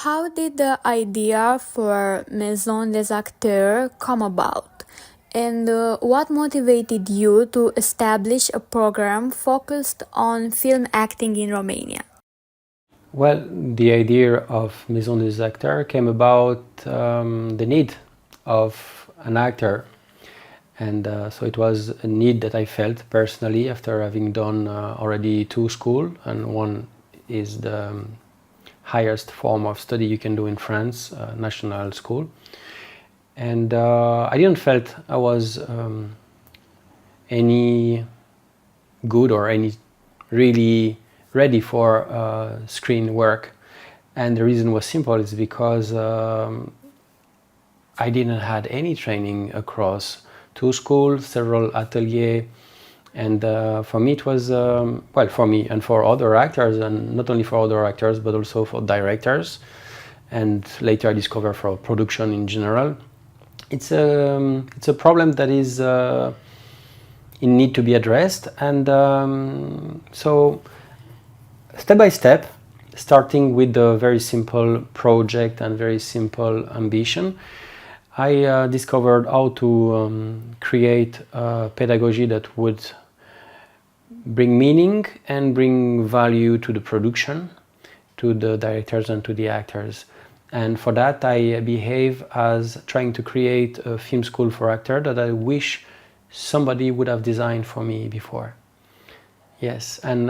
How did the idea for Maison des Acteurs come about? And what motivated you to establish a program focused on film acting in Romania? Well, the idea of Maison des Acteurs came about the need of an actor. And so it was a need that I felt personally after having done already 2 schools, and one is the highest form of study you can do in France, national school. And I didn't felt I was any good or any really ready for screen work. And the reason was simple, is because I didn't had any training across 2 schools, several ateliers, and for me it was, well, for me and for other actors, and not only for other actors but also for directors, and later I discovered for production in general. It's a problem that is in need to be addressed, and so step by step, starting with a very simple project and very simple ambition, I discovered how to create a pedagogy that would bring meaning and bring value to the production, to the directors and to the actors. And for that I behave as trying to create a film school for actors that I wish somebody would have designed for me before. Yes, and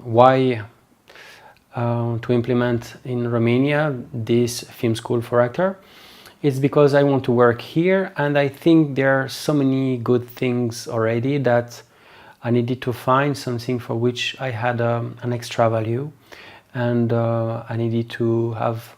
why to implement in Romania this film school for actors? It's because I want to work here, and I think there are so many good things already that I needed to find something for which I had an extra value, and I needed to have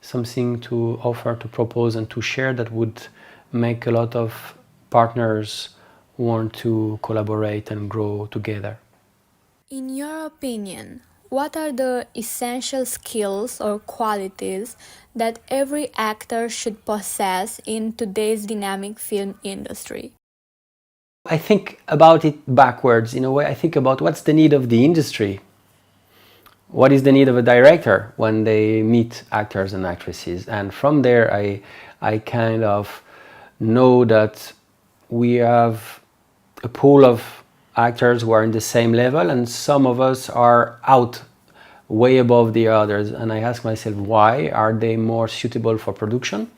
something to offer, to propose and to share that would make a lot of partners want to collaborate and grow together. In your opinion, what are the essential skills or qualities that every actor should possess in today's dynamic film industry? I think about it backwards in a way. I think about what's the need of the industry. What is the need of a director when they meet actors and actresses? And from there I kind of know that we have a pool of actors who are in the same level, and some of us are out way above the others, and I ask myself, why are they more suitable for production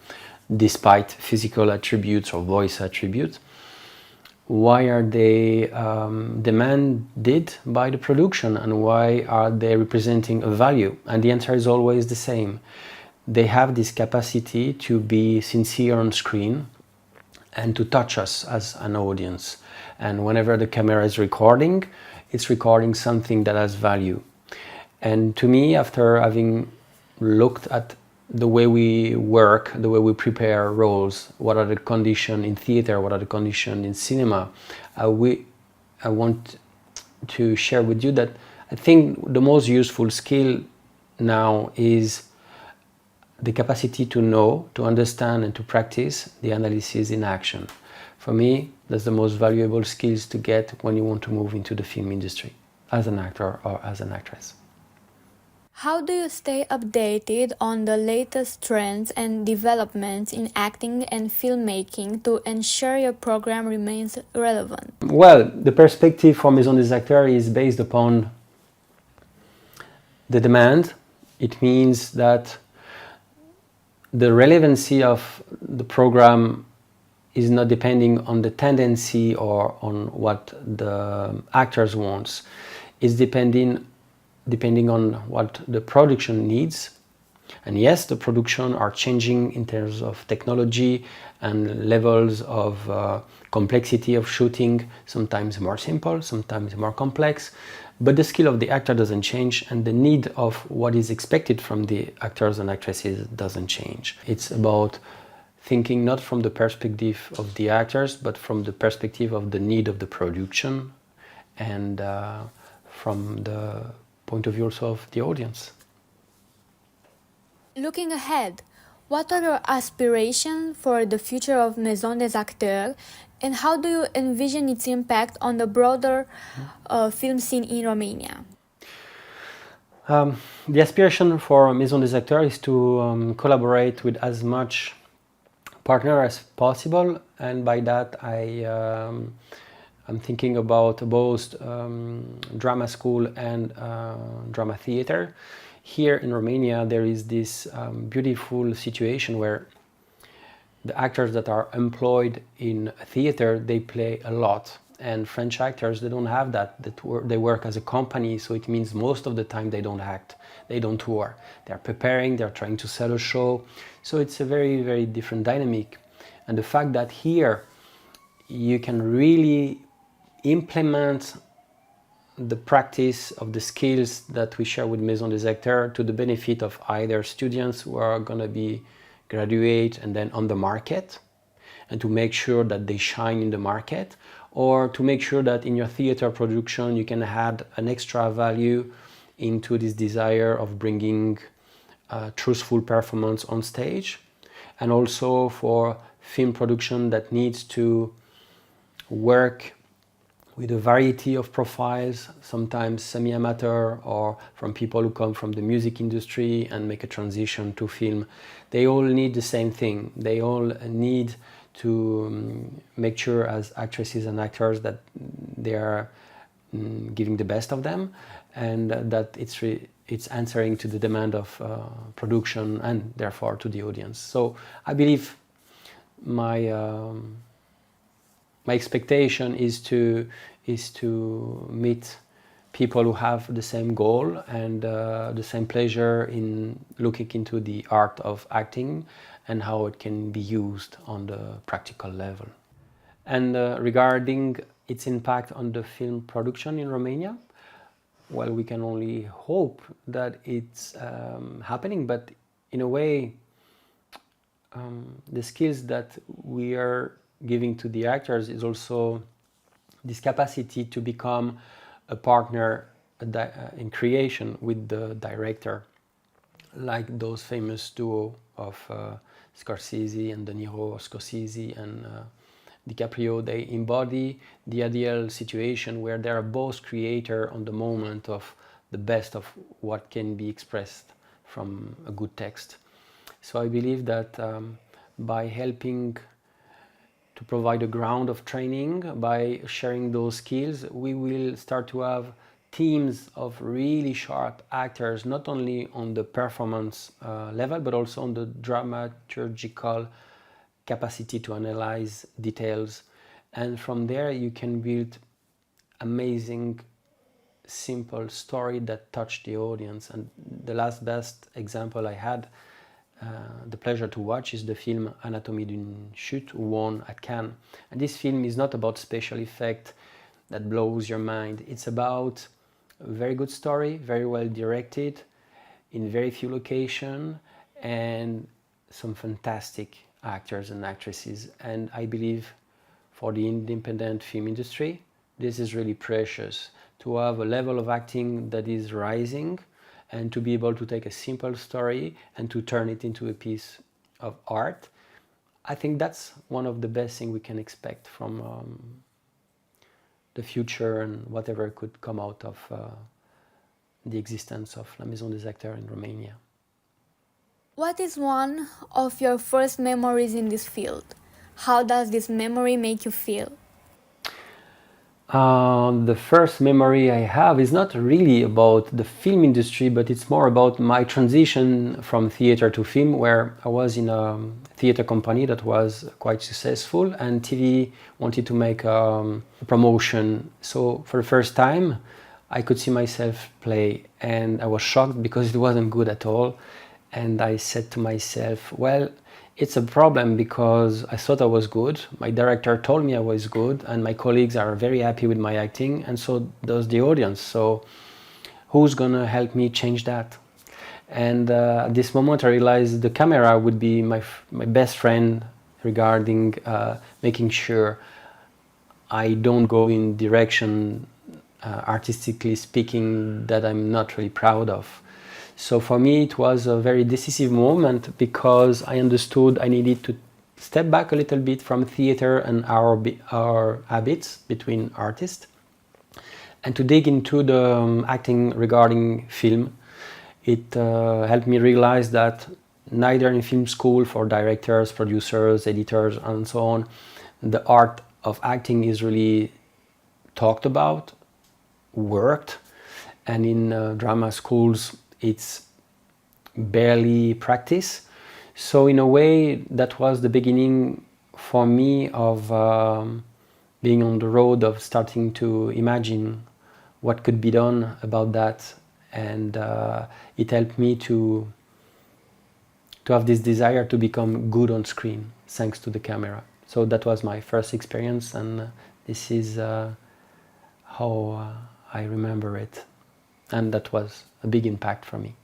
despite physical attributes or voice attributes? Why are they demanded by the production, and why are they representing a value? And the answer is always the same. They have this capacity to be sincere on screen and to touch us as an audience. And whenever the camera is recording, it's recording something that has value. And to me, after having looked at the way we work, the way we prepare roles, what are the conditions in theater, what are the conditions in cinema, I want to share with you that I think the most useful skill now is the capacity to know, to understand and to practice the analysis in action. For me, that's the most valuable skills to get when you want to move into the film industry as an actor or as an actress. How do you stay updated on the latest trends and developments in acting and filmmaking to ensure your program remains relevant? Well, the perspective for Maison des Acteurs is based upon the demand. It means that the relevancy of the program is not depending on the tendency or on what the actors want. It's depending on what the production needs. And yes, the production are changing in terms of technology and levels of complexity of shooting, sometimes more simple, sometimes more complex, but the skill of the actor doesn't change, and the need of what is expected from the actors and actresses doesn't change. It's about thinking not from the perspective of the actors, but from the perspective of the need of the production, and from the point of view also of the audience. Looking ahead, what are your aspirations for the future of Maison des Acteurs, and how do you envision its impact on the broader film scene in Romania? The aspiration for Maison des Acteurs is to collaborate with as much partner as possible, and by that I'm thinking about both drama school and drama theater. Here in Romania there is this beautiful situation where the actors that are employed in theater, they play a lot, and French actors, they don't have that. They work as a company, so it means most of the time they don't act, they don't tour. They're preparing, they're trying to sell a show, so it's a very, very different dynamic. And the fact that here you can really implement the practice of the skills that we share with Maison des Acteurs to the benefit of either students who are going to be graduate and then on the market, and to make sure that they shine in the market, or to make sure that in your theater production you can add an extra value into this desire of bringing truthful performance on stage, and also for film production that needs to work with a variety of profiles, sometimes semi-amateur or from people who come from the music industry and make a transition to film. They all need the same thing. They all need to make sure as actresses and actors that they are giving the best of them, and that it's answering to the demand of production and therefore to the audience. So I believe my expectation is to meet people who have the same goal and the same pleasure in looking into the art of acting and how it can be used on the practical level. And regarding its impact on the film production in Romania, well, we can only hope that it's happening, but in a way, the skills that we are giving to the actors is also this capacity to become a partner in creation with the director, like those famous duo of Scorsese and De Niro, Scorsese and DiCaprio. They embody the ideal situation where they are both creator on the moment of the best of what can be expressed from a good text. So I believe that by helping to provide a ground of training, by sharing those skills, we will start to have teams of really sharp actors, not only on the performance level, but also on the dramaturgical capacity to analyze details. And from there you can build amazing, simple story that touch the audience. And the last best example I had the pleasure to watch is the film Anatomie d'une chute, who won at Cannes. And this film is not about special effect that blows your mind. It's about a very good story, very well directed, in very few locations, and some fantastic actors and actresses. And I believe for the independent film industry, this is really precious, to have a level of acting that is rising, and to be able to take a simple story and to turn it into a piece of art. I think that's one of the best things we can expect from the future and whatever could come out of the existence of La Maison des Acteurs in Romania. What is one of your first memories in this field? How does this memory make you feel? The first memory I have is not really about the film industry, but it's more about my transition from theater to film, where I was in a theater company that was quite successful, and TV wanted to make a promotion. So for the first time, I could see myself play, and I was shocked because it wasn't good at all. And I said to myself, well, it's a problem because I thought I was good. My director told me I was good, and my colleagues are very happy with my acting, and so does the audience. So who's gonna help me change that? And at this moment I realized the camera would be my best friend regarding making sure I don't go in direction, artistically speaking, that I'm not really proud of. So for me it was a very decisive moment, because I understood I needed to step back a little bit from theater and our habits between artists, and to dig into the acting regarding film, it helped me realize that neither in film school for directors, producers, editors, and so on, the art of acting is really talked about, worked, and in drama schools it's barely practiced. So in a way, that was the beginning for me of being on the road of starting to imagine what could be done about that, and it helped me to have this desire to become good on screen thanks to the camera. So that was my first experience, and this is how I remember it, and that was a big impact for me.